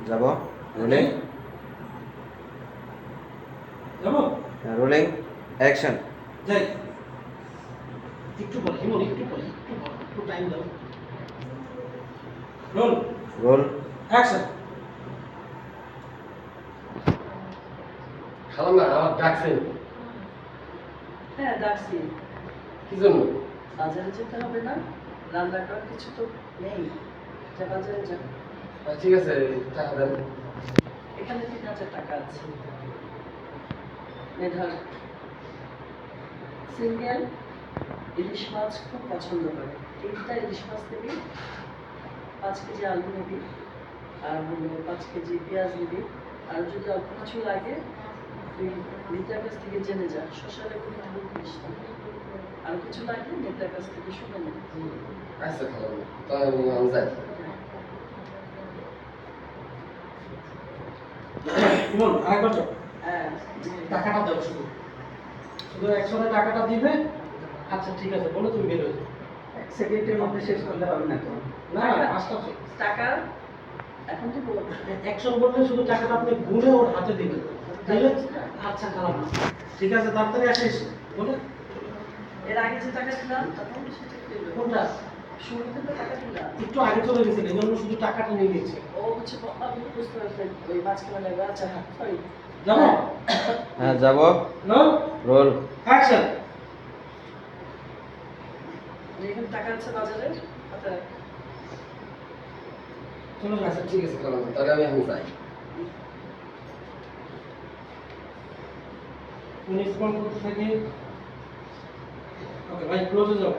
যাব রোলিং যাব rolling action যাই একটু পরে হিমন একটু টাইম দাও রোল রোল অ্যাকশন খালাম্মা আমার ডাকছেন হ্যাঁ ডাকছি। কি জন্য? বাজারে যেতে হবে না? রান্না করার কিছু তো নেই, যা বাজারে যা। ঠিক আছে, টাকা দেন। এখানে 3,000 টাকা আছে। মেধার সিঙ্গেল ইলিশ মাছ খুব পছন্দ করে, 3টা ইলিশ মাছ নিবি, 5 কেজি আলু নিবি, আর হলো 5 কেজি পেঁয়াজ নিবি। আর যদি অল্প কিছু লাগে তুই নেতার কাছ থেকে জেনে যা, শশা লেবু নিতে করিস না। আর কিছু লাগলে নেতার কাছ থেকে শুনে নে। আচ্ছা খালাম্মা, তাহলে আমি যাই। হিমন আরেকবার যাও, হ্যাঁ টাকাটা দাও, শুধু শুধু একসঙ্গে টাকাটা দিবে। আচ্ছা ঠিক আছে, বলো তুমি বের হয়ে যাও। 1 সেকেন্ডের মধ্যে শেষ করলে হবে না তো? না আসতে টাকা এখন তো বলো। অ্যাকশন বললে শুধু টাকাটা আপনি গুনে ওর হাতে দিবেন, তাহলে আচ্ছা খারাপ না। ঠিক আছে, তাড়াতাড়ি আসিস বলে। এর আগে যে টাকা দিলাম তখন সেটা পেলো। কোনটা? শুরুতে তো টাকা দিলাম। একটু আগে চলে গেছিল, এই জন্য শুধু টাকাটা নিয়ে নিয়েছে। ও হচ্ছে আমি বুঝতে পারছি ওই মাঝখানে লাগবে। আচ্ছা সরি, যাবো হ্যাঁ যাব রোল রোল অ্যাকশন। যেখানে টাকা আছে বাজারে ওটা চলে যাও। আচ্ছা ঠিক আছে খালাম্মা, তাহলে আমি এখন যাই। উনি স্পন্সর থেকে ওকে ভাই ক্লোজে যাও।